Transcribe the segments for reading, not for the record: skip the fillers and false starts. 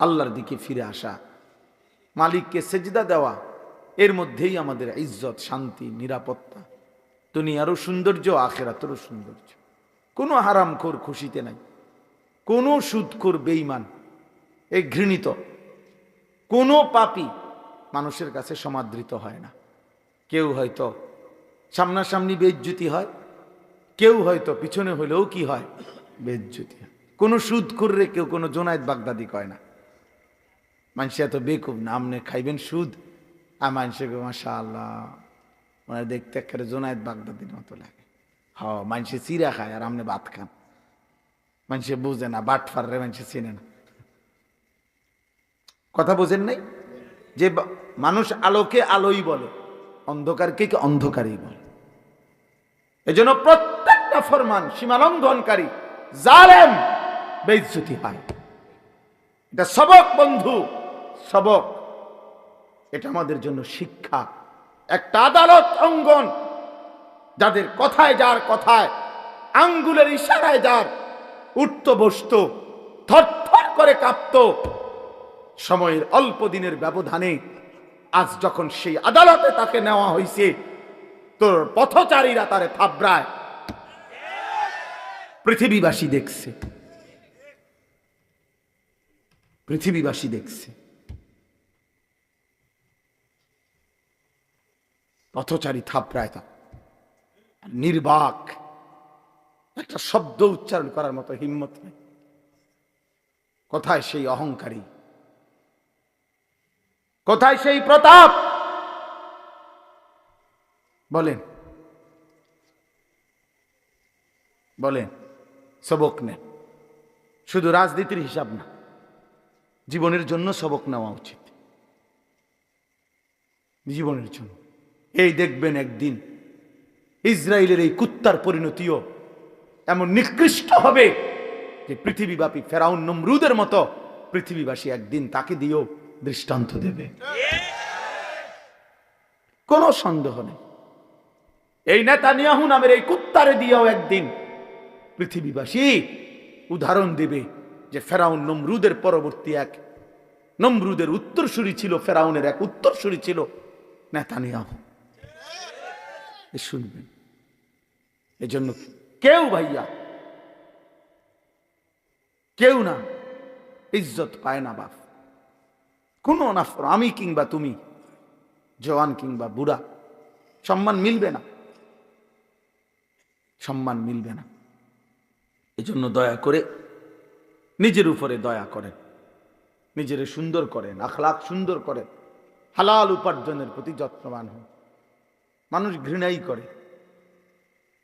আল্লাহর দিকে ফিরে আসা, মালিককে সেজদা দেওয়া, এর মধ্যেই আমাদের ইজ্জত, শান্তি, নিরাপত্তা, দুনিয়ারও সৌন্দর্য, আখিরাতেরও সৌন্দর্য। কোনো হারামখোর খুশিতে নাই, কোনো সুদখোর বেঈমান, এই ঘৃণিত, কোনো পাপী মানুষের কাছে সমাদৃত হয় না। কেউ হয়তো সামনাসামনি বেইজ্জতি হয়, কেউ হয়তো পিছনে হলেও কি হয়, বেইজ্জতি হয়। কোনো সুদখোররে কেউ কোনো জোনায়েদ বাগদাদি কয় না। মানুষ এত বেকুব না, আপনি খাইবেন সুদ আর মানুষকে মাশাআল্লাহ মানে দেখতে একেবারে জোনায়েদ বাগদাদির মতো লাগে। মানুষে চিরা খায় আর আপনি ভাত খান। মানুষে বুঝে না, বাটফাররে মানুষে চেনে না। কথা বোঝেন নাই? যে মানুষ আলোকে আলোই বলে, অন্ধকারকে অন্ধকারই বলে। এজন্য প্রত্যেকটা ফরমান সীমালঙ্ঘনকারী, জালেম বেইজ্জতি হয়। এটা সবক বন্ধু, সবক। এটা আমাদের জন্য শিক্ষা। একটা আদালত অঙ্গন, যাদের কথায়, যার কথায় আঙ্গুলের ইশারায় যার উঠত বসত, থরথর করে কাঁপত, সময়ের অল্প দিনের ব্যবধানে আজ যখন সেই আদালতে তাকে নেওয়া হয়েছে, তোর পথচারীরা তারে থাবড়ায়, পৃথিবীবাসী দেখছে, পৃথিবীবাসী দেখছে। পথচারী থাবড়ায়, তা নির্বাক, একটা শব্দ উচ্চারণ করার মতো হিম্মত নেই। কোথায় সেই অহংকারী, কোথায় সেই প্রতাপ? বলেন বলেন। সবক নেন, শুধু রাজনীতির হিসাব না, জীবনের জন্য সবক নেওয়া উচিত, জীবনের জন্য। এই দেখবেন একদিন ইসরায়েলের এই কুত্তার পরিণতিও এমন নিকৃষ্ট হবে যে পৃথিবীব্যাপী ফেরাউন নমরুদের মতো পৃথিবীবাসী একদিন তাকে দিয়েও দৃষ্টান্ত দেবে, কোনো সন্দেহ নেই। এই নেতানিয়াহু নামের এই কুত্তারে দিয়েও একদিন পৃথিবীবাসী উদাহরণ দেবে যে ফেরাউন নমরুদের পরবর্তী এক নমরুদের উত্তরসূরি ছিল, ফেরাউনের এক উত্তরসূরি ছিল নেতানিয়াহু। শুনবেন। এজন্য কেউ ভাইয়া, কেউ না ইজ্জত পায় না বাপ, কোনো না। আমি কিংবা তুমি, জওয়ান কিংবা বুড়া, সম্মান মিলবে না, সম্মান মিলবে না। এজন্য দয়া করে নিজের উপরে দয়া করেন, নিজের সুন্দর করেন, আখলাক সুন্দর করেন, হালাল উপার্জনের প্রতি যত্নবান হন। মানুষ ঘৃণাই করে।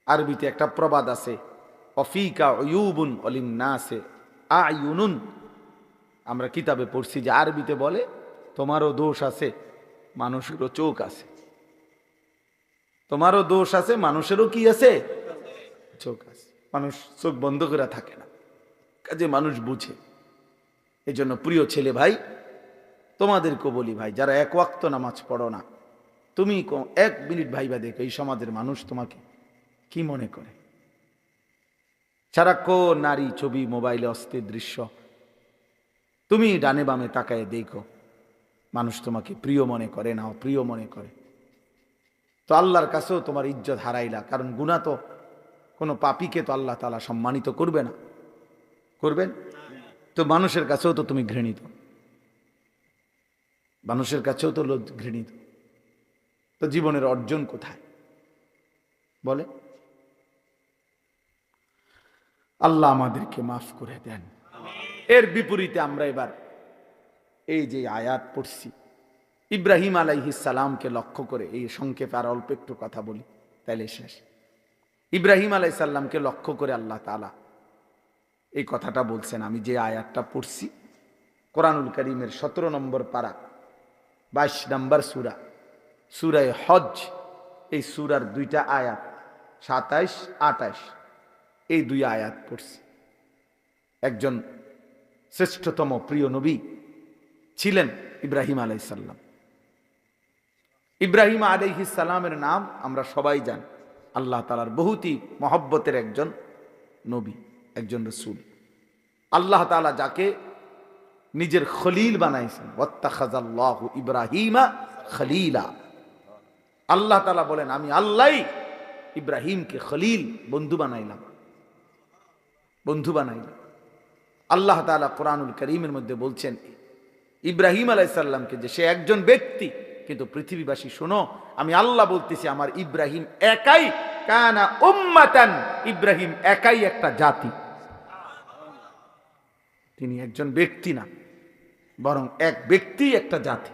আরবিতে একটা প্রবাদ আছে, অফিকা উয়ুবুন অলিম নাসে আয়ুনুন। আমরা কিতাবে পড়ছি যে আরবিতে বলে তোমারও দোষ আছে, মানুষেরও চোখ আছে। তোমারও দোষ আছে, মানুষেরও কি আছে, চোখ আছে। মানুষ চোখ বন্ধ করে থাকে না, কাজে মানুষ বুঝে। এই জন্য প্রিয় ছেলে ভাই, তোমাদেরকে বলি ভাই, যারা এক ওয়াক্ত নামাজ পড়ো না, তুমি 1 মিনিট ভাইবা দেখো এই সমাজের মানুষ তোমাকে কি মনে করে। সারাক্ষণ নারী ছবি, মোবাইলে অস্থির দৃশ্য, তুমি ডানে বামে তাকায় দেখো, মানুষ তোমাকে প্রিয় মনে করে না অপ্রিয় মনে করে। তো আল্লাহর কাছেও তোমার ইজ্জত হারাইলা, কারণ গুনাহ তো কোনো পাপীকে তো আল্লাহ তাআলা সম্মানিত করবে না, করবেন? তো মানুষের কাছেও তো তুমি ঘৃণিত, মানুষের কাছেও তো ঘৃণিত। তো জীবনের অর্জন কোথায় বলে? আল্লাহ আমাদেরকে মাফ করে দেন। এর বিপরীতে আমরা এবার এই যে আয়াত পড়ছি, ইব্রাহিম আলাইহিস সালামকে লক্ষ্য করে, এই সংক্ষেপে আর অল্প একটু কথা বলি তাইলে শেষ। ইব্রাহিম আলাইহিস সালামকে লক্ষ্য করে আল্লাহ তাআলা এই কথাটা বলছেন। আমি যে আয়াতটা পড়ছি কোরআনুল কারীমের 17 নম্বর পারা 22 নম্বর সূরা, সূরা হজ, এই সূরার 2টা আয়াত 27, 28, এই 2 আয়াত পড়ছি। একজন শ্রেষ্ঠতম প্রিয় নবী ছিলেন ইব্রাহিম আলাইহিস সালাম। ইব্রাহিম আলাইহিস সালামের নাম আমরা সবাই জানি, আল্লাহ তাআলার বহুতই মহব্বতের একজন নবী, একজন রাসূল। আল্লাহ তাআলা যাকে নিজের খলিল বানাইছেন। ওয়াত্তাখাযাল্লাহু ইব্রাহিমা খলিলা। আল্লাহ তাআলা বলেন আমি আল্লাহ ইব্রাহিমকে খলিল বন্ধু বানাইলাম, বন্ধু বানাইলাম। আল্লাহ তাআলা কোরআনুল কারীমের মধ্যে বলছেন ইব্রাহিম আলাইহিস সালামকে যে সে একজন ব্যক্তি, কিন্তু পৃথিবীবাসী শোনো আমি আল্লাহ বলতেছি আমার ইব্রাহিম একাই কানা উম্মাতান, ইব্রাহিম একাই একটা জাতি। তিনি একজন ব্যক্তি না, বরং এক ব্যক্তি একটা জাতি।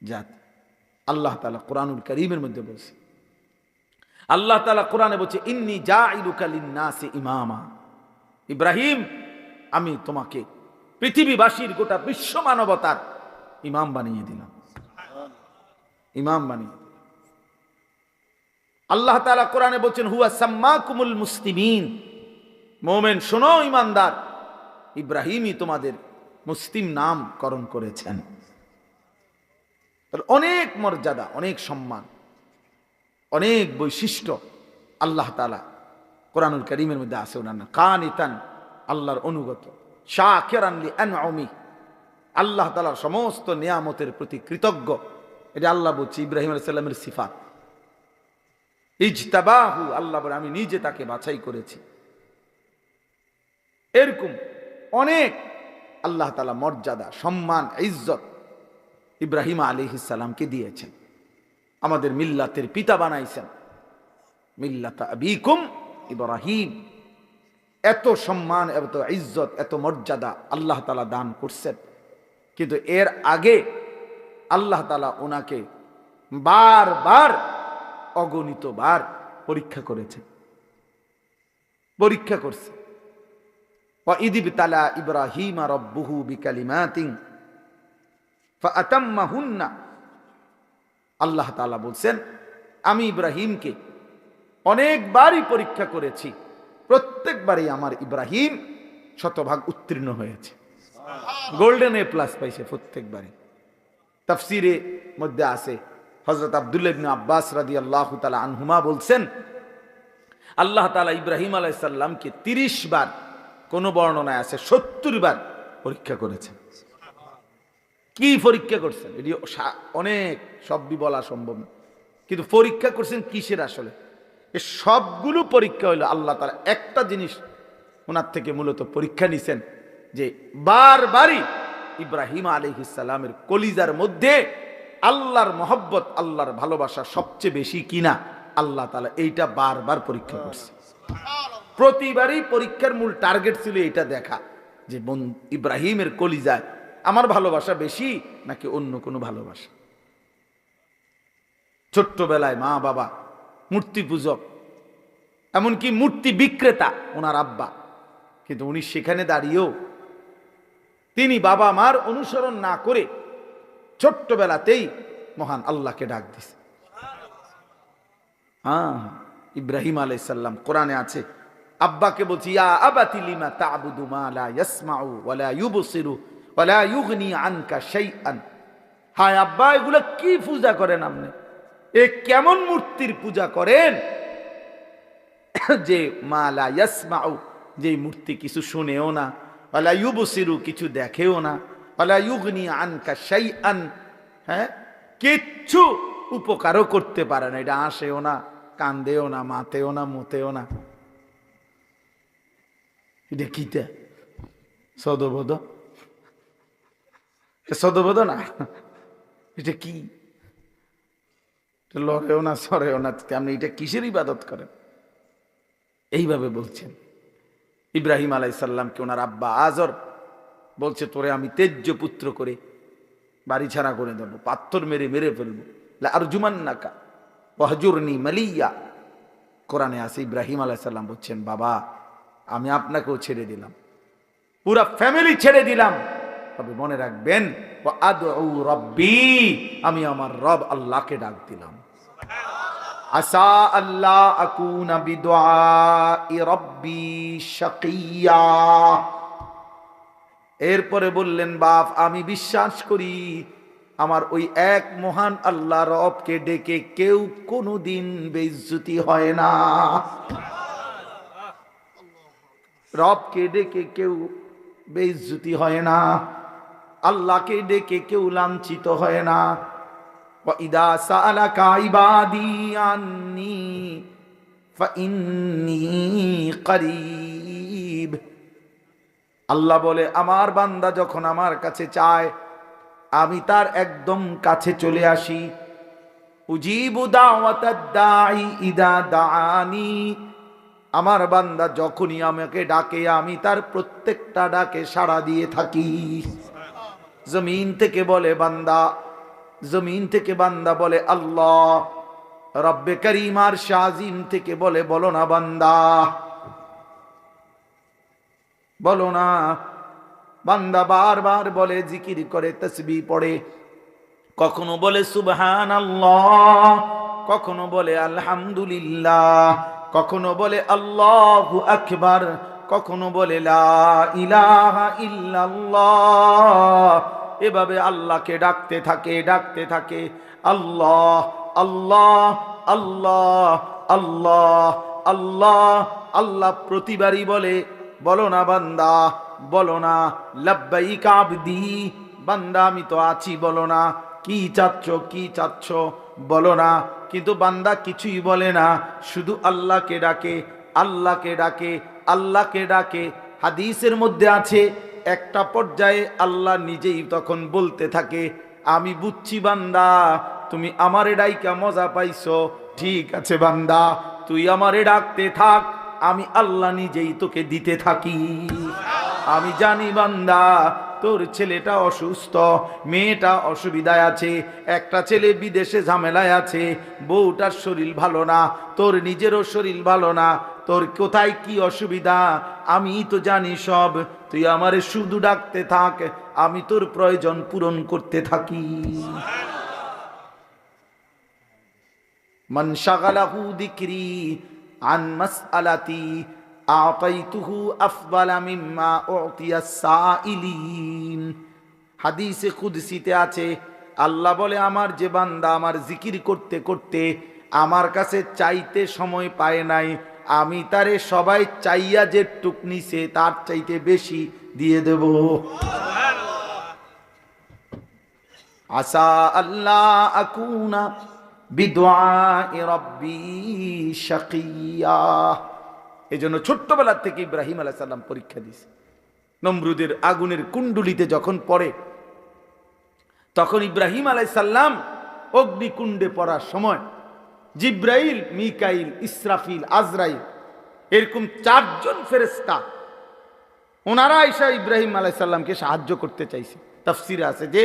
জাতি আল্লাহ তাআলা কোরআনুল কারীমের মধ্যে বলছে। আল্লাহ তাআলা কোরআনে বলছে ইন্নী জাইলুকা লিন-নাসি ইমামা। ইব্রাহিম আমি তোমাকে পৃথিবীবাসীর গোটা বিশ্ব মানবতার ইমাম বানিয়ে দিলাম, ইমাম বানিয়ে দিলাম। আল্লাহ তাআলা কোরআনে বলছেন হুয়া সাম্মাকুমুল মুসলিমিন। মুমিন শোনো ঈমানদার, ইব্রাহিমই তোমাদের মুসলিম নামকরণ করেছেন। অনেক মর্যাদা, অনেক সম্মান, অনেক বৈশিষ্ট্য আল্লাহ তাআলা কোরআনুল কারীমের মধ্যে আছে। ওনার নাম কানিতান, আল্লাহর অনুগত, শাকিরান লিআনউমি, আল্লাহ তাআলার সমস্ত নিয়ামতের প্রতি কৃতজ্ঞ। এটা আল্লাহ বলছে ইব্রাহিম আলাইহিস সালামের সিফাত। ইজতাবাহু, আল্লাহ বলে আমি নিজে তাকে বাছাই করেছি। এরকম অনেক আল্লাহ তাআলা মর্যাদা, সম্মান, ইজ্জত ইব্রাহিম আলাইহিস সালামকে দিয়েছেন। আমাদের মিল্লাতের পিতা বানাইছেন, মিল্লাতা আবিকুম ইব্রাহিম। এত সম্মান, এত ইজ্জত, এত মর্যাদা আল্লাহ তাআলা দান করছেন। কিন্তু এর আগে আল্লাহ তাআলা ওনাকে বারবার, অগণিত বার পরীক্ষা করেছেন, পরীক্ষা করছে। ওয়া ইযিবতালা ইব্রাহিমা রাব্বুহু বিকালিমাতিন ফাআতাম্মাহুন্না। আল্লাহ তাআলা বলছেন আমি ইব্রাহিমকে অনেকবারই পরীক্ষা করেছি, প্রত্যেকবারই আমার ইব্রাহিম শতভাগ উত্তীর্ণ হয়েছে, গোল্ডেন এ প্লাস পাইছে প্রত্যেকবারই। তাফসিরে মধ্যে আছে হযরত আব্দুল্লাহ ইবনে আব্বাস রাদিয়াল্লাহু তাআলা আনহুমা বলছেন আল্লাহ তাআলা ইব্রাহিম আলাইহিস সালামকে 30 বার, কোন বর্ণনায় আছে 70 বার পরীক্ষা করেছেন। কি পরীক্ষা করছেন এটি অনেক শব্দই বলা সম্ভব না, কিন্তু পরীক্ষা করছেন কিসের? আসলে এই সবগুলো পরীক্ষা হইলো আল্লাহ তাআলা একটা জিনিস ওনার থেকে মূলত পরীক্ষা নিছেন, যে বারবারই ইব্রাহিম আলাইহিস সালামের কলিজার মধ্যে আল্লাহর মহব্বত, আল্লাহর ভালোবাসা সবচেয়ে বেশি কিনা আল্লাহ তাআলা এইটা বারবার পরীক্ষা করছে। প্রতিবারই পরীক্ষার মূল টার্গেট ছিল এটা দেখা, যে ইব্রাহিমের কলিজায় আমার ভালোবাসা বেশি নাকি অন্য কোনো ভালোবাসা। ছোট্টবেলায় মা বাবা মূর্তি পূজক, এমনকি মূর্তি বিক্রেতা ওনার আব্বা, কিন্তু উনি সেখানে দাঁড়িয়েও তিনি বাবা মার অনুসরণ না করে ছোট্টবেলাতেই মহান আল্লাহকে ডাক দিছে। ইব্রাহিম আলাইহিস সালাম কোরআনে আছে, আব্বাকে বলছি ইয়া আবাতি লিমা তা'বুদু মা লা ইয়াসমাউ ওয়া লা ইউবসিরু ওয়া লা ইউগনি আনকা শাইআন। হায় আব্বা, এগুলা কি পূজা করেন আপনি? এ কেমন মূর্তির পূজা করেন যে মা লা ইয়াসমাউ, যে মূর্তি কিছু শুনেও না, ওয়া লা ইউবসিরু কিছু দেখেও না, ওয়া লা ইউগনি আনকা শাইআন, হ্যাঁ কিচ্ছু উপকারও করতে পারে না। এটা আসেও না, কান্দেও না, মাতেও না, মতেও না। এটা কিটা সদবোধ? সদবোধ না, এটা কি? লড়েও না, সরেও না, আপনি এটা কিসের ইবাদত করেন? এইভাবে বলছেন ইব্রাহিম আলাইহিস সালামকে ওনার আব্বা আজর বলছে, তোরে আমি তেজ্য পুত্র করে বাড়ি ছাড়া করে দেবো, পাথর মেরে মেরে ফেলবো, লা আরজুমান্নাকা ওয়াহজুরনি মালিয়া। কোরআনে আছে ইব্রাহিম আলাইহিস সালাম বলছেন, বাবা আমি আপনাকেও ছেড়ে দিলাম, পুরা ফ্যামিলি ছেড়ে দিলাম, তবে মনে রাখবেন ওয়া আদউ রাব্বি, আমি আমার রব আল্লাহকে ডাক দিলাম। আসা আল্লাহ আকুনা বিদুআই রাব্বি শাকিয়া। এরপরে বললেন, বাপ আমি বিশ্বাস করি আমার ওই এক মহান আল্লাহ রবকে ডেকে কেউ কোনোদিন বেইজ্জতি হয় না। রবকে ডেকে কেউ বেইজ্জতি হয় না, আল্লাহকে ডেকে কেউ লাঞ্ছিত হয় না। ওয়া ইদা সাআলাকা ইবাদি আন্নী ফাইন্নী করিব। আল্লাহ বলে আমার বান্দা যখন আমার কাছে চায় আমি তার একদম কাছে চলে আসি। উজিবু দাওয়াতাদ দাঈ ইদা দাআনি, আমার বান্দা যখনই আমাকে ডাকে আমি তার প্রত্যেকটা ডাকে সাড়া দিয়ে থাকি। জমিন থেকে বলে বান্দা, জমিন থেকে বান্দা বলে আল্লাহ, রব্বে করিম আর শাজিম থেকে বলে বলো না বান্দা, বলো না। বান্দা বারবার বলে, জিকির করে, তাসবিহ পড়ে, কখনো বলে সুবহানাল্লাহ, কখনো বলে আলহামদুলিল্লাহ, কখনো বলে আল্লাহু আকবার, কখনো বলে লা ইলাহা ইল্লাল্লাহ। এভাবে আল্লাহকে ডাকতে থাকে, ডাকতে থাকে। আল্লাহ আল্লাহ আল্লাহ আল্লাহ আল্লাহ আল্লাহ। প্রতিবারই বলে বলো না বান্দা, বলো না লাব্বাইক আবদি, বান্দা আমি তো আছি, বলো না কি চাচ্ছ, কি চাচ্ছ বলো না। কিন্তু বান্দা কিছুই বলে না, শুধু আল্লাহকে ডাকে, আল্লাহকে ডাকে, আল্লাহকে ডাকে। হাদিসের মধ্যে আছে একটা পর্যায়ে আল্লাহ নিজেই তখন বলতে থাকে, আমি বুঝছি বান্দা তুমি আমারে ডাইকা মজা পাইছো, ঠিক আছে বান্দা তুই আমারে ডাকতে থাক, আমি আল্লাহ নিজেই তোকে দিতে থাকি। আমি জানি বান্দা তোর ছেলেটা অসুস্থ, মেয়েটা অসুবিধায় আছে, একটা ছেলে বিদেশে ঝামেলায় আছে, বউটার শরীর ভালো না, তোর নিজেরও শরীর ভালো না, তোর কোথায় কি অসুবিধা আমি তো জানি সব, তুই আমারে শুধু ডাকতে থাক, আমি তোর প্রয়োজন পূরণ করতে থাকি। মান শাগালাহু যিকরি আন মাসআলাতি আতাইতুহু আফদালা মিম্মা উতিয়াস সাইলিন। হাদিসে কুদসিতে আছে, আল্লাহ বলে আমার যে বান্দা আমার জিকির করতে করতে আমার কাছে চাইতে সময় পায় নাই, আমি তারে সবাই চাইয়া যে টুক নিছে তার চাইতে বেশি দিয়ে দেব। আসা আল্লাহ আকুনা বিদুআই রাব্বি শাকিয়া। এজন্য ছোট্টবেলার থেকে ইব্রাহিম আলাইহিস সালাম পরীক্ষা দিয়েছে। নমরুদের আগুনের কুণ্ডুলিতে যখন পড়ে, তখন ইব্রাহিম আলাইহিস সালাম অগ্নিকুণ্ডে পড়ার সময় জিব্রাইল, মিকাইল, ইসরাফিল, আজরাইল এরকম চারজন ফেরেশতা ওনারা আয়েশা ইব্রাহিম আলাইহিস সালামকে সাহায্য করতে চাইছে। তাফসিরে আছে যে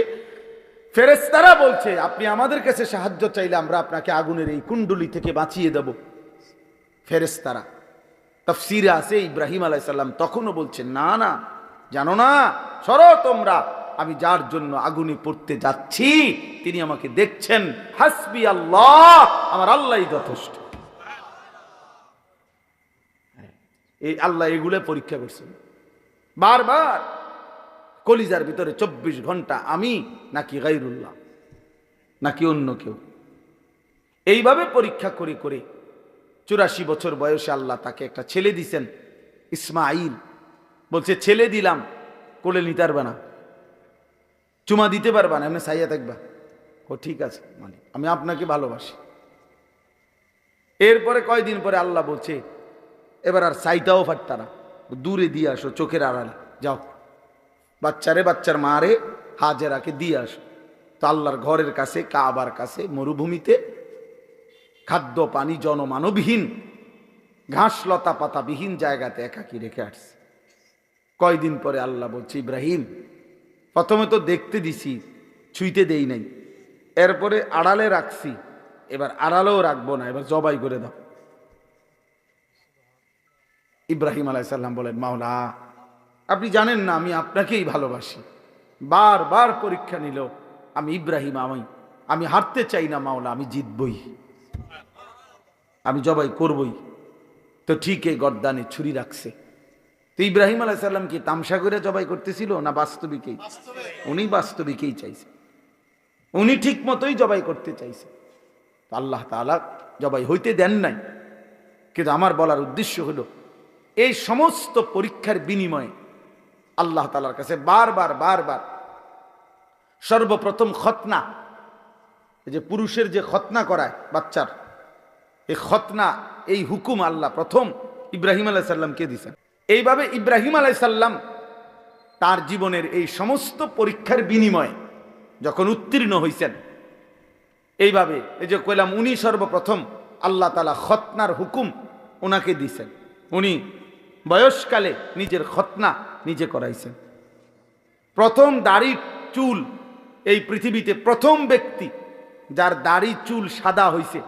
ফেরেশতারা বলছে আপনি আমাদের কাছে সাহায্য চাইলে আমরা আপনাকে আগুনের এই কুণ্ডুলি থেকে বাঁচিয়ে দেব। ফেরেশতারা তাফসিরে আছে ইব্রাহিম আলাইহিস সালাম তখনও বলছেন না না, জানো না, সরো তোমরা, আমি যার জন্য আগুনে পড়তে যাচ্ছি তিনি আমাকে দেখছেন, হাসবি আল্লাহ, আমার আল্লাহই যথেষ্ট। এই আল্লাহ এগুলো পরীক্ষা করছেন বারবার, কলিজার ভিতরে 24 ঘন্টা আমি নাকি গায়রুল্লাহ নাকি অন্য কেউ, এইভাবে পরীক্ষা করে করে 84 বছর বয়সে আল্লাহ তাকে একটা ছেলে দিছেন, ইসমাইল। বলছে ছেলে দিলাম, কোলে নিতে পারবা না, চুমা দিতে পারবা না, এমনি সাইয়া থাকবা। ও ঠিক আছে মালিক, আমি আপনাকে ভালোবাসি। এরপরে কয়দিন পরে আল্লাহ বলছে এবার আর সাইটাও পারতা না, দূরে দিয়ে আসো, চোখের আড়ালে যাও, বাচ্চারে, বাচ্চার মারে হাজেরাকে দিয়ে আসো। তো আল্লাহর ঘরের কাছে, কাবার কাছে, মরুভূমিতে, খাদ্য পানি জনমানবহীন, ঘাস লতা পাতাবিহীন জায়গাতে একাকি রেখে আসছে। কয়দিন পরে আল্লাহ বলছে ইব্রাহিম, প্রথমে তো দেখতে দিছি, ছুঁইতে দেই নাই, এরপরে আড়ালে রাখছি, এবার আড়ালেও রাখবো না, এবার জবাই করে দাও। ইব্রাহিম আলাইহিস সালাম বলেন মাওলা আপনি জানেন না আমি আপনাকেই ভালোবাসি। বারবার পরীক্ষা নিল, আমি ইব্রাহিম, আমি হারতে চাই না মাওলা, আমি জিতবই, আমি জবাই করবই। তো ঠিক এই গর্দানে ছুরি রাখছে। তো ইব্রাহিম আলাইহিস সালাম কি তামসা করে জবাই করতেছিল না বাস্তবিকেই? উনি বাস্তবিকেই চাইছে, উনি ঠিক মতোই জবাই করতে চাইছে। আল্লাহ তাআলা জবাই হইতে দেন নাই। কিন্তু আমার বলার উদ্দেশ্য হলো এই সমস্ত পরীক্ষার বিনিময়ে আল্লাহ তাআলার কাছে বারবার বারবার। সর্বপ্রথম খতনা, এই যে পুরুষের যে খতনা করায় বাচ্চার, এই খতনা, এই হুকুম আল্লাহ প্রথম ইব্রাহিম আলাইহিস সালামকে দিয়েছেন। এইভাবে ইব্রাহিম আলাইহিস সালাম তার জীবনের এই সমস্ত পরীক্ষার বিনিময়ে যখন উত্তীর্ণ হয়েছেন, এইভাবে এই যে কইলাম উনি সর্বপ্রথম আল্লাহ তাআলা খতনার হুকুম ওনাকে দিয়েছেন। উনি বয়সকালে নিজের খতনা নিজে করাইছেন। প্রথম দাড়ি চুল এই পৃথিবীতে প্রথম ব্যক্তি যার দাড়ি চুল সাদা হয়েছে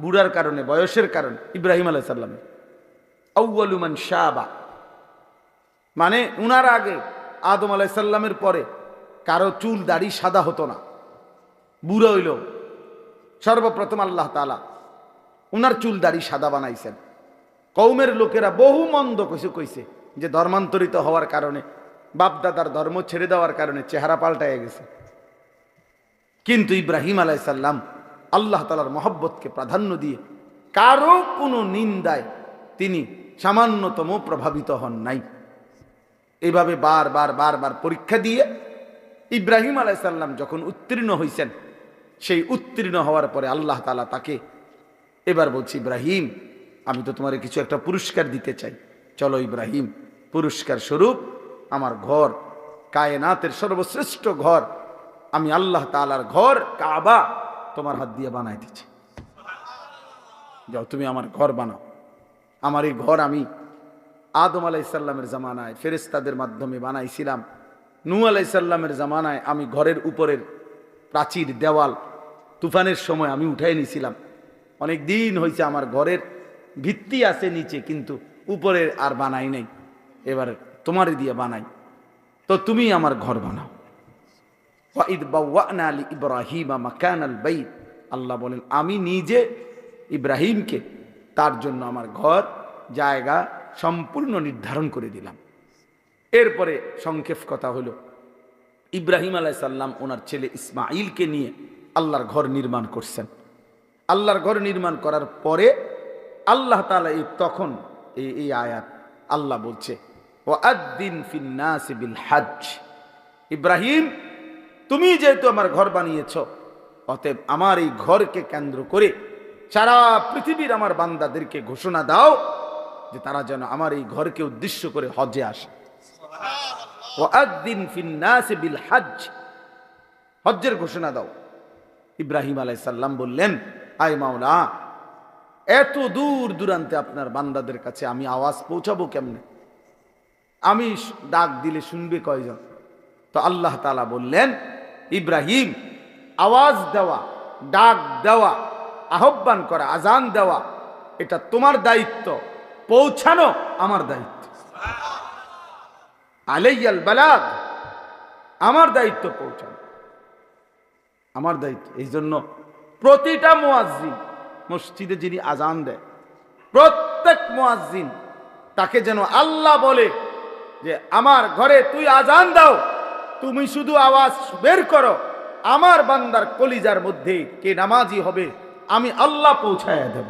বুড়ার কারণে, বয়সের কারণে, ইব্রাহিম আলাইহিস সালাম। আউয়ালু মান শাবা, মানে উনার আগে আদম আলাইহিস সালামের পরে কারো চুল দাড়ি সাদা হতো না, বুড়ো হইল। সর্বপ্রথম আল্লাহ তাআলা উনার চুল দাড়ি সাদা বানাইছেন। কওমের লোকেরা বহু মন্দ কিছু কইছে যে ধর্মান্তরিত হওয়ার কারণে, বাপদাদার ধর্ম ছেড়ে দেওয়ার কারণে চেহারা পাল্টায় গেছে। কিন্তু ইব্রাহিম আলাইহিস সালাম আল্লাহ তাআলার মহব্বতকে প্রাধান্য দিয়ে কারো কোনো নিন্দায় তিনি সামান্যতম প্রভাবিত হন নাই। এইভাবে বারবার বারবার পরীক্ষা দিয়ে ইব্রাহিম আলাইহিস সালাম যখন উত্তীর্ণ হয়েছেন, সেই উত্তীর্ণ হওয়ার পরে আল্লাহ তাআলা তাকে এবার বলছি, ইব্রাহিম আমি তো তোমার কিছু একটা পুরস্কার দিতে চাই, চলো ইব্রাহিম, পুরস্কার স্বরূপ আমার ঘর, কায়নাতের সর্বশ্রেষ্ঠ ঘর, আমি আল্লাহ তাআলার ঘর কাবা তোমার হাত দিয়ে বানাই দিচ্ছি, যাও তুমি আমার ঘর বানাও। আমার এই ঘর আমি আদম আলাইহিস সালামের জামানায় ফেরেশতাদের মাধ্যমে বানাইছিলাম। নূহ আলাইহিস সালামের জামানায় আমি ঘরের উপরের প্রাচীর দেওয়াল তুফানের সময় আমি উঠাই নিয়েছিলাম। অনেক দিন হয়েছে আমার ঘরের ভিত্তি আছে নিচে, কিন্তু উপরে আর বানাই নাই, এবার তোমার দিয়ে বানাই, তো তুমি আমার ঘর বানাও। ওয়াইদ বাওয়ানা লি ইব্রাহিমা মাকানাল বাইত, আল্লাহ বলেন আমি নিজে ইব্রাহিমকে তার জন্য আমার ঘর জায়গা সম্পূর্ণ নির্ধারণ করে দিলাম। এরপরে সংক্ষেপ কথা হলো, ইব্রাহিম আলাইহিস সালাম ওনার ছেলে ইসমাঈলকে নিয়ে আল্লাহর ঘর নির্মাণ করছেন। আল্লাহর ঘর নির্মাণ করার পরে আল্লাহ তাআলা তখন এই আয়াত আল্লাহ বলছে, ওয়াআদ্দিন ফিন নাসি বিল হজ, ইব্রাহিম তুমি যেহেতু আমার ঘর বানিয়েছ, অতএব আমার এই ঘরকে কেন্দ্র করে সারা পৃথিবীর আমার বান্দাদেরকে ঘোষণা দাও যে তারা যেন আমার এই ঘরকে উদ্দেশ্য করে হজে আসে। ওয়াআদ্দিন ফিন নাসি বিল হজ, হজ্জের ঘোষণা দাও। ইব্রাহিম আলাইহিস সালাম বললেন, আয় মাওলা, এত দূর দূরান্তে আপনার বান্দাদের কাছে আমি আওয়াজ পৌঁছাবো কেমনে? আমি ডাক দিলে শুনবে কয়জন? তো আল্লাহ তাআলা বললেন, ইব্রাহিম আওয়াজ দেওয়া, ডাক দেওয়া, আহ্বান করা, আজান দেওয়া এটা তোমার দায়িত্ব, পৌঁছানো আমার দায়িত্ব। আলাইয়াল বালাগ, আমার দায়িত্ব পৌঁছানো, আমার দায়িত্ব। এই জন্য প্রতিটা মুয়াজ্জিন মসজিদে যিনি আজান দেয়, প্রত্যেক মুয়াজ্জিন তাকে যেন আল্লাহ বলে যে আমার ঘরে তুই আজান দাও, তুমি শুধু আওয়াজ বের করো, আমার বান্দার কলিজার মধ্যে কে নামাজি হবে আমি আল্লাহ পৌঁছায়া দেব।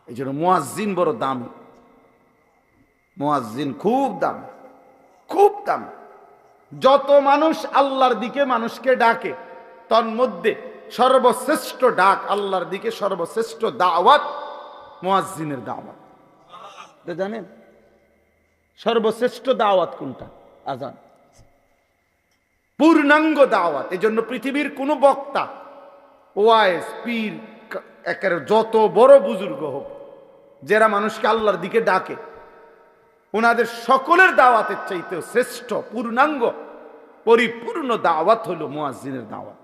এই জন্য মুয়াজ্জিন বড় দামি, মুয়াজ্জিন খুব দাম, খুব দাম। যত মানুষ আল্লাহর দিকে মানুষকে ডাকে, তন্মধ্যে সর্বশ্রেষ্ঠ ডাক আল্লাহর দিকে, সর্বশ্রেষ্ঠ দাওয়াত মুয়াজ্জিনের দাওয়াত। জানেন সর্বশ্রেষ্ঠ দাওয়াত কোনটা? আজান, পূর্ণাঙ্গ দাওয়াত। এই জন্য পৃথিবীর কোন বক্তা, ওয়াইজ, পীর, একেবারে যত বড় বুজুর্গ হোক, যারা মানুষকে আল্লাহর দিকে ডাকে, ওনাদের সকলের দাওয়াতের চাইতেও শ্রেষ্ঠ পূর্ণাঙ্গ পরিপূর্ণ দাওয়াত হলো মুয়াজ্জিনের দাওয়াত,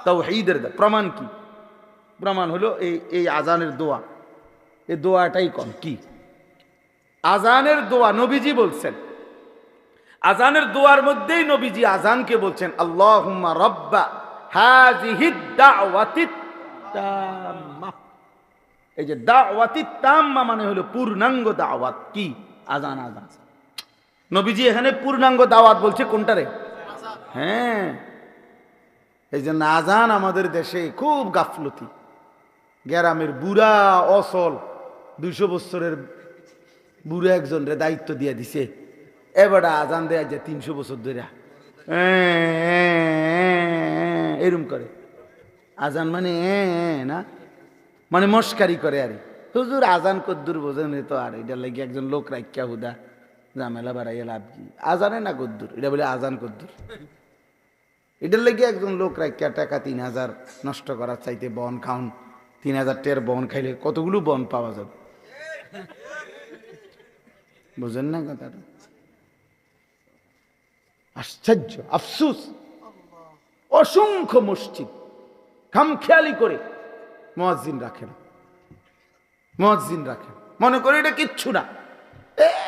তাওহীদের দাওয়াত। প্রমাণ কি? প্রমাণ হলো এই আজানের দোয়া। এই দোয়াটাই কম কি? আজানের দোয়া নবীজি বলছেন, আজানের দোয়ার মধ্যেই নবীজি আজানকে বলছেন, আল্লাহুম্মা রাব্বা হাযিহিদ দাওয়াতিত তাম্মা। এই যে দাওয়াতিত তাম্মা মানে হলো পূর্ণাঙ্গ দাওয়াত। কি? আজান। আজান নবীজি এখানে পূর্ণাঙ্গ দাওয়াত বলছে কোনটারে? হ্যাঁ, এই জন্য আজান আমাদের দেশে খুব গাফলতি। গ্রামের বুড়া অসল 200 বছরের বুড়া একজনের দায়িত্ব দিয়ে দিছে, এবার আজান দেয় যে 300 বছর ধরে এরম করে আজান মানে না মানে মস্কারি করে আরে হুজুর আজান কদ্দুর বোঝেন তো আর এটা লাগে একজন লোক রাখিয়া হুদা ঝামেলা বাড়াইয়া লাভ কি আজানে না কদ্দুর এটা বলে আজান কদ্দুর এটার লেগে একজন লোক রাখিয়া টাকা 3000 নষ্ট করার চাইতে বন খাউন 3000 টের বন খাইলে কতগুলো বন পাওয়া যাবে বুঝেন না কথাটা আশ্চর্য আফসুস অসংখ্য মসজিদ খামখেয়ালি করে মুয়াজ্জিন রাখে না মুয়াজ্জিন রাখে মনে করে এটা কিচ্ছু না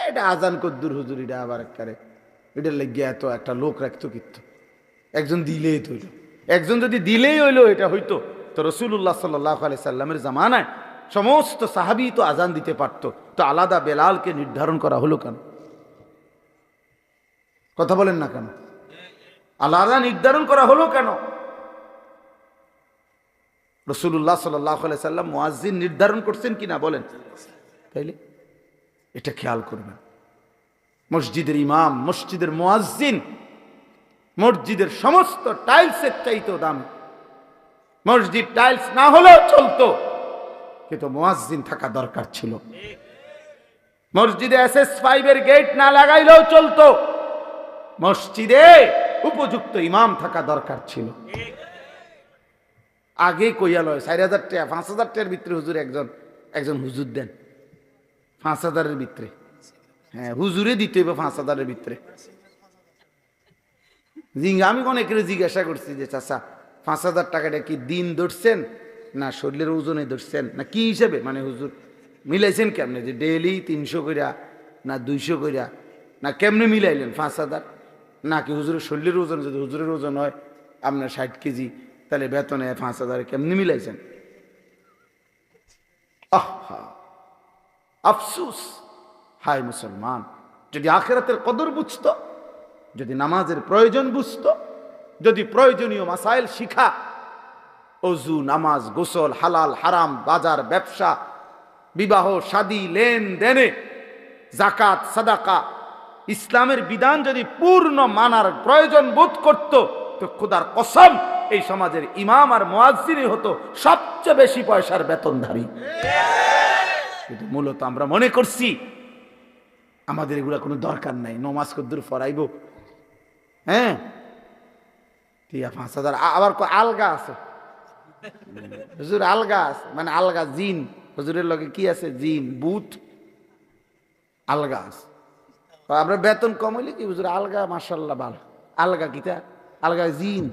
এটা আজান কদ্দুর হুজুর এটা আবার একবারে এটার লেগে এত একটা লোক রাখতো কিন্তু একজন দিলেই তো হইলো একজন যদি দিলেই হইলো এটা হইতো তো রাসূলুল্লাহ সাল্লাল্লাহু আলাইহি সাল্লামের জামানায় সমস্ত সাহাবী তো আজান দিতে পারতো তো আলাদা বেলালকে নির্ধারণ করা হলো কেন কথা বলেন না কেন আলাদা নির্ধারণ করা হলো কেন রাসূলুল্লাহ সাল্লাল্লাহু আলাইহি সাল্লাম মুয়াজ্জিন নির্ধারণ করছেন কিনা বলেন তাইলে এটা খেয়াল করবেন মসজিদের ইমাম মসজিদের মুয়াজ্জিন মসজিদের সমস্ত টাইলসের চাইতেও দামি মসজিদ টাইলস না হলেও চলতো কিন্তু মুয়াজ্জিন থাকা দরকার ছিল মসজিদে SS5 এর গেট না লাগাইলেও চলতো মসজিদে উপযুক্ত ইমাম থাকা দরকার ছিল আগে কইয়া লয় 4000 টাকা 5000 টাকার ভিতরে হুজুর একজন হুজুর দেন 5000 এর ভিতরে হ্যাঁ হুজুরে দিতে হবে 5000 এর ভিতরে আমি অনেকের জিজ্ঞাসা করছি যে চাচা 5000 টাকাটা কি দিন ধরছেন না শরীরের ওজনে ধরছেন না কি হিসেবে মানে হুজুর মিলাইছেন কেমনে যে ডেইলি 300 কইরা না 200 কইরা না কেমনে মিলাইলেন 5000 নাকি হুজুরের শরীরের ওজন যদি হুজুরের ওজন হয় আপনার 60 কেজি তাহলে বেতনে 5000 কেমনে মিলাইছেন আহা আফসোস হায় মুসলমান যদি আখিরাতের কদর বুঝতো যদি নামাজের প্রয়োজন বুঝতো যদি প্রয়োজনীয় মাসাইল শিখা ওযু নামাজ গোসল হালাল হারাম বাজার ব্যবসা বিবাহ শাদী লেনদেনে যাকাত সাদাকা ইসলামের বিধান যদি পূর্ণ মানার প্রয়োজন বোধ করত তো খোদার কসম এই সমাজের ইমাম আর মুয়াজ্জিনই হতো সবচেয়ে বেশি পয়সার বেতনধারী কিন্তু মূলত আমরা মনে করছি আমাদের এগুলা কোনো দরকার নাই নামাজ কদ্দুর পড়াইবো হ্যাঁ টিয়া 5000 আবার আলগা আছে হুজুর আলগা আছে মানে আলগা জিন হুজুরের লগে কি আছে জিন ভূত আলগা আছে আমরা বেতন কম হইলে কি হুজুর আলগা মাশাআল্লাহ ভালো আলগা কিতা আলগা জিন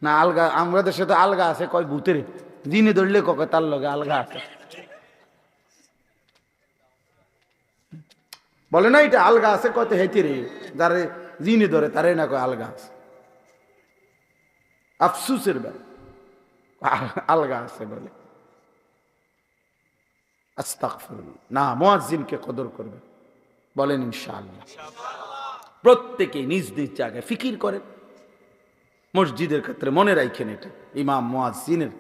না আলগা আমাদের সাথে আলগা আছে কয় ভূতের জিনে ধরলে কয় তার লগে আলগা আছে বলে না এটা আলগা আছে কত হেঁটে রে যারে জিনে ধরে তারে না কয় আলগা আছে আফসুসের ব্যাপার আলগা আছে বলে আস্তাগফিরুল্লাহ না মুয়াজ্জিনকে কদর করবে বলেন ইনশাআল্লাহ প্রত্যেকে নিজ নিজ জায়গায় ফিকির করেন মসজিদের ক্ষেত্রে মনে রাখেন এটা ইমাম মুয়াজ্জিনের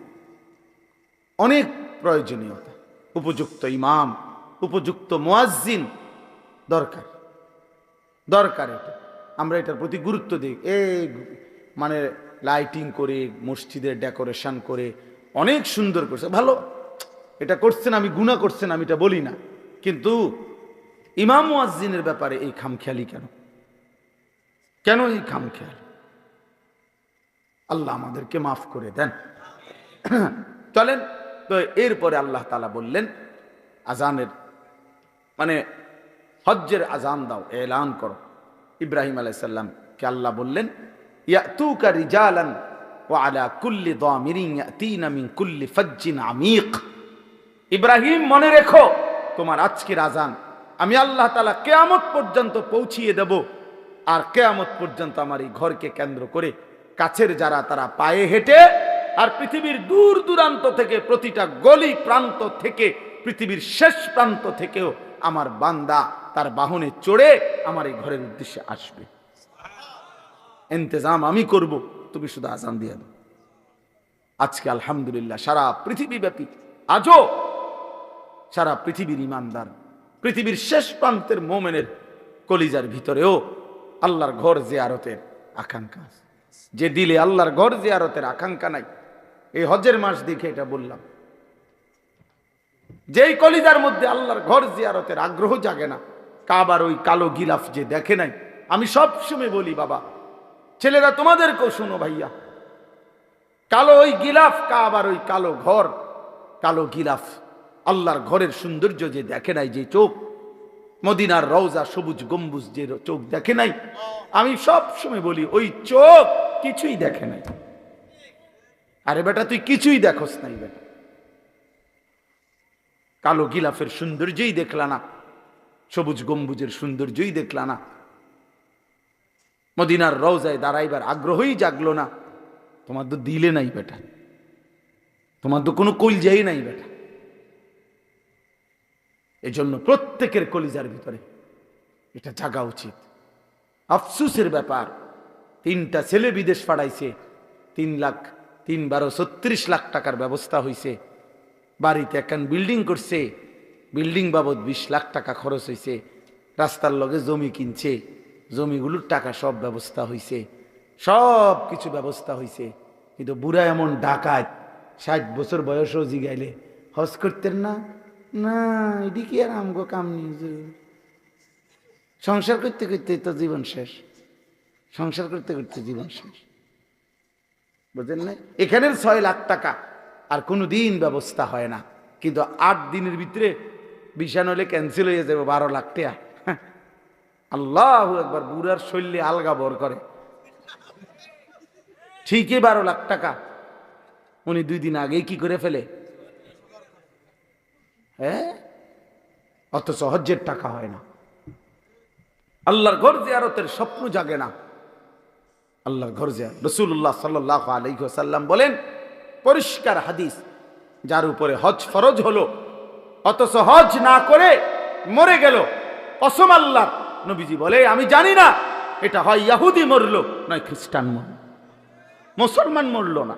অনেক প্রয়োজনীয়তা উপযুক্ত ইমাম উপযুক্ত মুয়াজ্জিন দরকার দরকার এটা আমরা এটার প্রতি গুরুত্ব দিই এই মানে লাইটিং করে মসজিদের ডেকোরেশন করে অনেক সুন্দর করছে ভালো এটা করছেন আমি গুনাহ করছেন আমি এটা বলি না কিন্তু ইমাম মুয়াজ্জিনের ব্যাপারে এই খামখেয়ালি কেন এই খামখেয়ালি আল্লাহ আমাদেরকে মাফ করে দেন চলেন তো এরপরে আল্লাহ তাআলা বললেন আজানের মানে হজ্জের আজান দাও এলান করো ইব্রাহিম আলাইহিস সালাম কে আল্লাহ বললেন ইয়াতুকা রিজালান ওয়া আলা কুল্লি দামিরিন ইয়াতিনা মিন কুল্লি ফাজ্জিন আমিক ইব্রাহিম মনে রেখো তোমার আজকের আজান আমি আল্লাহ তাআলা কিয়ামত পর্যন্ত পৌঁছিয়ে দেব আর কিয়ামত পর্যন্ত আমার এই ঘরকে কেন্দ্র করে কাছের যারা তারা পায়ে হেঁটে আর পৃথিবীর দূর দূরান্ত থেকে প্রতিটা গলি প্রান্ত থেকে পৃথিবীর শেষ প্রান্ত থেকেও আমার বান্দা তার বাহনে চড়ে আমার এই ঘরের উদ্দেশ্যে আসবে ইন্তজাম আমি করব তুমি শুধু আজান দিয়ে দাও আজকে আলহামদুলিল্লাহ সারা পৃথিবী ব্যাপী আজও সারা পৃথিবীর ইমানদার পৃথিবীর শেষ প্রান্তের মোমেনের কলিজার ভিতরেও আল্লাহর ঘর জিয়ারতের আকাঙ্ক্ষা আছে। যে দিলে আল্লাহর ঘর জিয়ারতের আকাঙ্ক্ষা নাই, এই হজের মাস দেখে এটা বললাম, যেই কলিজার মধ্যে আল্লাহর ঘর জিয়ারতের আগ্রহ জাগে না, কাবার ওই কালো গিলাফ যে দেখে নাই। আমি সব সময় বলি বাবা, ছেলেরা তোমাদেরকেও শোনো ভাইয়া, কালো ওই গিলাফ, কাবার ওই কালো ঘর, কালো গিলাফ, আল্লাহর ঘরের সৌন্দর্য যে দেখে নাই, যে চোখ, মদিনার রওজা সবুজ গম্বুজ যে চোখ দেখে নাই, আমি সব সময় বলি ওই চোখ কিছুই দেখে নাই। আরে বেটা তুই কিছুই দেখোস নাই বেটা, কালো গিলাফের সৌন্দর্যই দেখলা না, সবুজ গম্বুজের সৌন্দর্যই দেখলা না, মদিনার রওজায় দাঁড়াইবার আগ্রহই জাগলো না। তোমার তো দিলে নাই বেটা, তোমার তো কোনো কলজাই নাই বেটা। এজন্য প্রত্যেকের কলিজার ভিতরে এটা জাগা উচিত। আফসুসের ব্যাপার, 3টা ছেলে বিদেশ পাঠাইছে, 3 লাখ টাকার ব্যবস্থা হয়েছে, বাড়িতে একখান বিল্ডিং করছে, বিল্ডিং বাবদ 20 লাখ টাকা খরচ হয়েছে, রাস্তার লগে জমি কিনছে, জমিগুলোর টাকা সব ব্যবস্থা হয়েছে, সব কিছু ব্যবস্থা হয়েছে। কিন্তু বুড়া এমন ডাকাত, 60 বছর বয়সও জিগাইলে হজ করতেন না, না এটি কি আর আমগো কাম নেই, সংসার করতে করতে তো জীবন শেষ, সংসার করতে করতে জীবন শেষ, বুঝলেন না? এখানের 6 লাখ টাকা আর কোনো দিন ব্যবস্থা হয় না, কিন্তু 8 দিনের ভিতরে বিশান হলে ক্যান্সেল হয়ে যাবে 12 লাখ টাকা। আল্লাহু আকবার, বুড়ার শৈলী আলগা বর করে, ঠিকই 12 লাখ টাকা উনি 2 দিন আগেই কি করে ফেলে, হ্যাঁ, অথচ হজ্জের টাকা হয় না। আল্লাহর ঘর জিয়ারতের স্বপ্ন জাগে না, আল্লাহর ঘর জিয়ারত। রাসূলুল্লাহ সাল্লাল্লাহু আলাইহি ওয়াসাল্লাম বলেন, পরিষ্কার হাদিস, যার উপরে হজ ফরজ হলো অথচ হজ না করে মরে গেল, কসম আল্লাহ, নবীজি বলে আমি জানি না এটা হয় ইহুদি মরলো নয় খ্রিস্টান মরল, মুসলমান মরল না।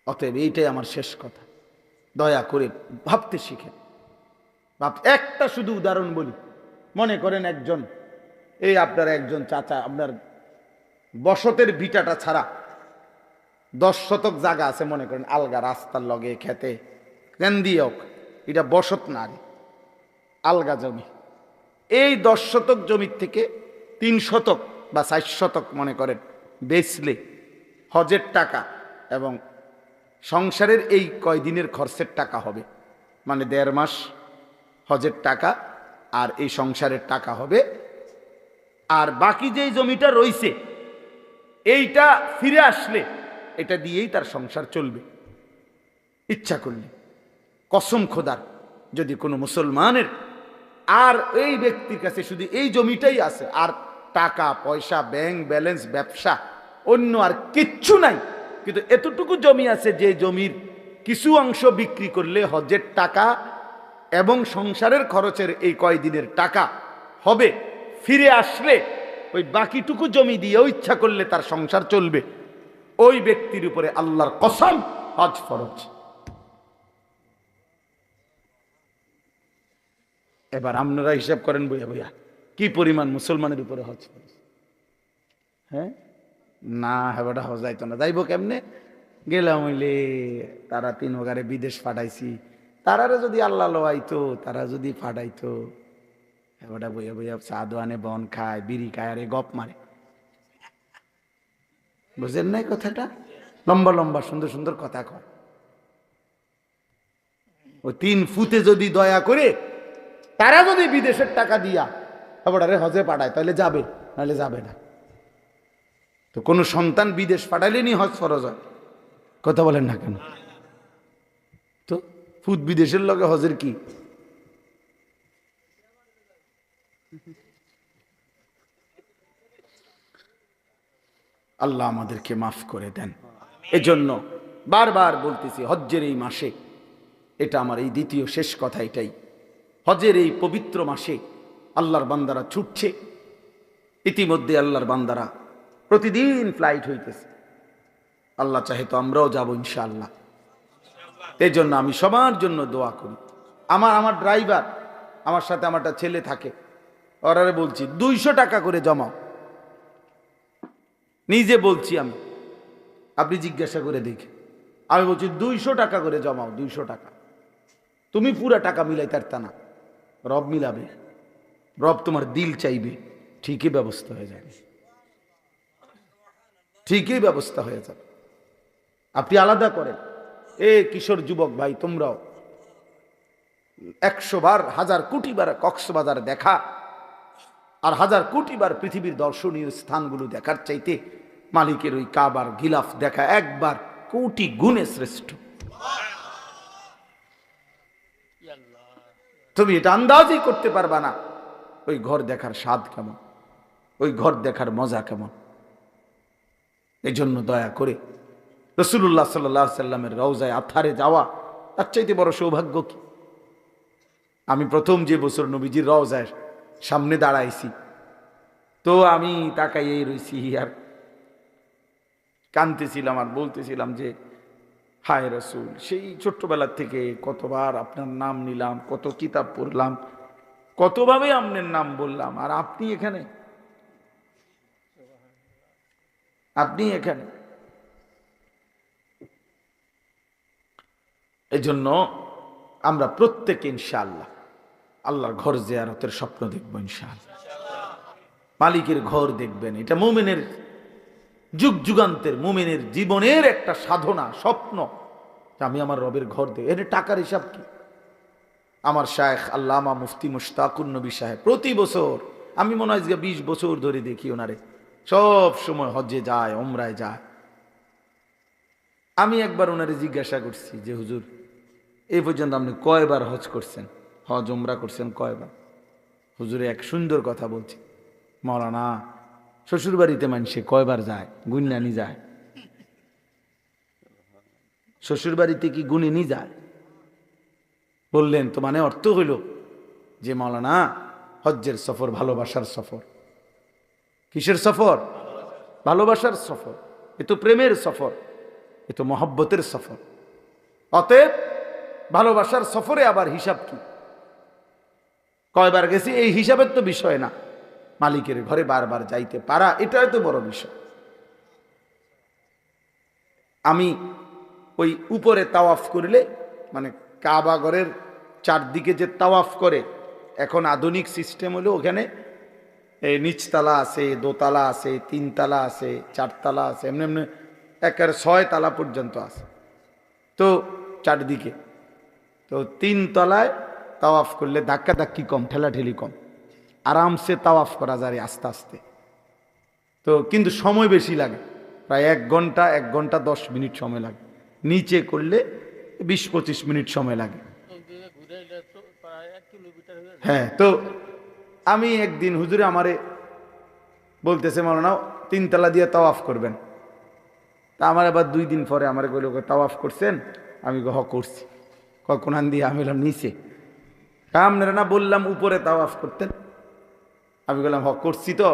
অতএব এইটাই আমার শেষ কথা, দয়া করে ভাবতে শিখেন। একটা শুধু উদাহরণ বলি, মনে করেন একজন, এই আপনার একজন চাচা, আপনার বসতের ভিটাটা ছাড়া 10 শতক জায়গা আছে, মনে করেন আলগা, রাস্তার লগে খেতে কেন দিয়ে হোক, এটা বসত না, আলগা জমি। এই 10 শতক জমির থেকে 3 শতক বা 4 শতক মনে করেন বেচলে হজের টাকা এবং সংসারের এই কয়দিনের খরচের টাকা হবে, মানে 1.5 মাস হজের টাকা আর এই সংসারের টাকা হবে। আর বাকি যেই জমিটা রইছে এইটা ফিরে আসলে এটা দিয়েই তার সংসার চলবে ইচ্ছা করলে। কসম খোদার, যদি কোনো মুসলমানের আর এই ব্যক্তির কাছে শুধু এই জমিটাই আছে, আর টাকা পয়সা, ব্যাংক ব্যালেন্স, ব্যবসা, অন্য আর কিচ্ছু নাই, কিন্তু এতটুকু জমি আছে যে জমির কিছু অংশ বিক্রি করলে হজের টাকা এবং সংসারের খরচের এই কয়দিনের টাকা হবে, ফিরে আসলে ওই বাকিটুকু জমি দিয়েও ইচ্ছা করলে তার সংসার চলবে, ওই ব্যক্তির উপরে আল্লাহর কসম হজ ফরজ। এবার আপনারা হিসাব করেন বইয়া বইয়া কি পরিমাণ মুসলমানের উপরে হজ ফরজ। হ্যাঁ, না হেবাটা হজাইতো না, যাইব কেমনে, গেলাম হইলে তারা 3 ওগারে বিদেশ পাঠাইছি, তারারে যদি আল্লাহ লোয়াইতো, তারা যদি পাঠাইতো, হেবাটা বইয়া বইয়া চা দোয়ানে বন খায়, বিড়ি খায়, আরে গপ মারে। বুঝেন নাই কথাটা? লম্বা লম্বা সুন্দর সুন্দর কথা কয়। ওই 3 ফুতে যদি দয়া করে তারা যদি বিদেশের টাকা দিয়া হেবাটারে হজে পাঠায় তাহলে যাবে, নাহলে যাবে না। তো কোনো সন্তান বিদেশ পাঠাইলে নি হজ ফরজ হয়? কথা বলেন না কেন? তো ফুট বিদেশের লগে হজের কি? আল্লাহ আমাদেরকে মাফ করে দেন। এজন্য বারবার বলতেছি, হজ্জের এই মাসে, এটা আমার এই দ্বিতীয় শেষ কথা এটাই, হজের এই পবিত্র মাসে আল্লাহর বান্দারা ছুটছে। ইতিমধ্যে আল্লাহর বান্দারা প্রতিদিন ফ্লাইট হইতেছে, আল্লাহ চাহে তো আমরাও যাব ইনশাআল্লাহ। এই জন্য আমি সবার জন্য দোয়া করি। আমার ড্রাইভার আমার সাথে আমারটা ছেলে থাকে, ওরারে বলছি 200 টাকা করে জমাও। নিজে বলছি আমি, আপনি জিজ্ঞাসা করে দেখে। আমি বলছি 200 টাকা করে জমাও, 200 টাকা। তুমি পুরা টাকা মিলাই তারতা না, রব মিলাবে, রব তোমার দিল চাইবে, ঠিকই ব্যবস্থা হয়ে যাবে, ঠিকই ব্যবস্থা হয়ে যাবে। আপনি আলাদা করেন। কিশোর যুবক ভাই, তোমরাও 100 বার 1000 কোটি বার কক্সবাজার দেখা আর 1000 কোটি বার পৃথিবীর দর্শনীয় স্থানগুলো দেখার চাইতে মালিকের ওই কাবার গিলাফ দেখা একবার কোটি গুণে শ্রেষ্ঠ। তুমি এটা আন্দাজই করতে পারবা না ওই ঘর দেখার স্বাদ কেমন, ওই ঘর দেখার মজা কেমন। এই জন্য দয়া করে রাসূলুল্লাহ সাল্লাল্লাহু আলাইহি সাল্লামের রওজায় আথারে যাওয়া তার চাইতে বড় সৌভাগ্য কি? আমি প্রথম যে বছর নবীজির রওজায় সামনে দাঁড়াইছি, তো আমি তাকাইয়েই রইছি আর কাঁদতেছিলাম আর বলতেছিলাম যে হায় রাসূল, সেই ছোট্টবেলার থেকে কতবার আপনার নাম নিলাম, কত কিতাব পড়লাম, কতভাবে আপনার নাম বললাম, আর আপনি এখানে, আপনি এখানে। এই জন্য আমরা প্রত্যেকে ইনশাআল্লাহ আল্লাহর ঘর জিয়ারতের স্বপ্ন দেখব ইনশাআল্লাহ। মালিকের ঘর দেখবেন, এটা মুমিনের যুগ যুগান্তের মুমিনের জীবনের একটা সাধনা, স্বপ্ন। আমি আমার রবের ঘর দেখব। এর টাকার হিসাব কি? আমার শায়েখ আল্লামা মুফতি মুশতাকুন নবী সাহেব প্রতি বছর, আমি মনে হয় 20 বছর ধরে দেখি ওনারে সব সময় হজ্জে যায়, ওমরায় যায়। আমি একবার ওনারে জিজ্ঞাসা করছি যে হুজুর, এই পর্যন্ত আপনি কয়বার হজ করছেন, হজ ওমরা করছেন কয়বার? হুজুরে এক সুন্দর কথা বলছে, মাওলানা শ্বশুর বাড়িতে মানুষে কয়বার যায় গুণানি যায়, শ্বশুর বাড়িতে কি গুণিনি যায়? বললেন তো মানে অর্থ হইল যে মাওলানা হজ্জের সফর ভালোবাসার সফর। কিসের সফর? ভালোবাসার সফর। এ তো প্রেমের সফর, এ তো মহব্বতের সফর। অতএব ভালোবাসার সফরে আবার হিসাব কি, কয়বার গেছি এই হিসাবের তো বিষয় না, মালিকের ঘরে বারবার যাইতে পারা এটাই তো বড় বিষয়। আমি ওই উপরে তাওয়াফ করলে, মানে কাবা ঘরের চারদিকে যে তাওয়াফ করে, এখন আধুনিক সিস্টেম হলো ওখানে নিচতলা আছে, দোতলা আছে, 3 তালা আছে, 4 তালা আছে, এমনি এমনি একের 6 তালা পর্যন্ত আছে। তো চারদিকে তো 3 তলায় তাওয়াফ করলে ধাক্কা ধাক্কি কম, ঠেলাঠেলি কম, আরামসে তাওয়াফ করা যায় আস্তে আস্তে। তো কিন্তু সময় বেশি লাগে, প্রায় 1 ঘন্টা 1 ঘন্টা 10 মিনিট সময় লাগে। নিচে করলে 20-25 মিনিট সময় লাগে। হ্যাঁ, তো আমি একদিন হুজুরে আমারে বলতেছে মাওলানা 3 তালা দিয়ে তাওয়াফ করবেন। তা আমার আবার 2 দিন পরে আমার কইল তাওয়াফ করছেন? আমি হ করছি। কোনান দিয়ে? আমি বললাম নিচে। আপনারা না বললাম উপরে তাওয়াফ করতেন? আমি বললাম হ করছি তো,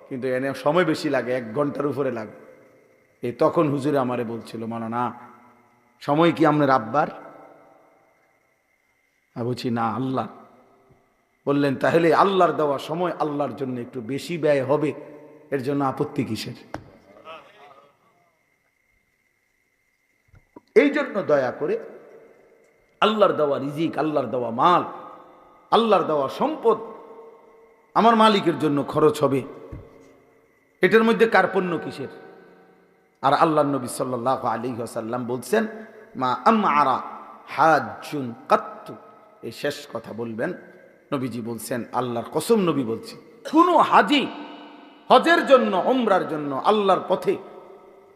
কিন্তু এনে সময় বেশি লাগে, 1 ঘন্টার উপরে লাগে। এই তখন হুজুরে আমারে বলছিল মাওলানা সময় কি আপনার আব্বার? আমি বলছি না, আল্লাহ। বললেন তাহলে আল্লাহর দেওয়া সময় আল্লাহর জন্য একটু বেশি ব্যয় হবে, এর জন্য আপত্তি কিসের? এই জন্য দয়া করে আল্লাহর দেওয়া রিজিক, আল্লাহর দেওয়া মাল, আল্লাহর দেওয়া সম্পদ আমার মালিকের জন্য খরচ হবে, এটার মধ্যে কার্পণ্য কিসের? আর আল্লাহর নবী সাল্লাল্লাহু আলাইহি ওয়াসাল্লাম বলছেন মা আমআরা হাজ্জুন কাত্তু, এই শেষ কথা বলবেন। নবীজি বলছেন, আল্লাহর কসম নবী বলছেন, কোন হাজি হজের জন্য উমরার জন্য আল্লাহর পথে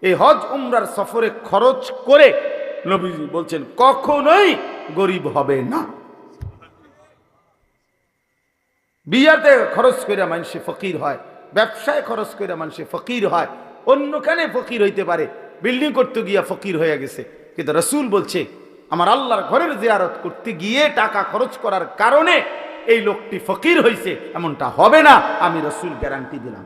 এই হজ উমরার সফরে খরচ করে নবীজি বলছেন কখনোই গরিব হবে না। বিয়াতে খরচ করে মানুষে ফকির হয়, ব্যবসায় খরচ করে মানুষে ফকির হয়, অন্যখানে ফকির হইতে পারে, বিল্ডিং করতে গিয়া ফকির হয়ে গেছে, কিন্তু রাসূল বলছে আমার আল্লাহর ঘরের জিয়ারত করতে গিয়ে টাকা খরচ করার কারণে এই লোকটি ফকির হইছে, এমনটা হবে না, আমি রাসূল গ্যারান্টি দিলাম।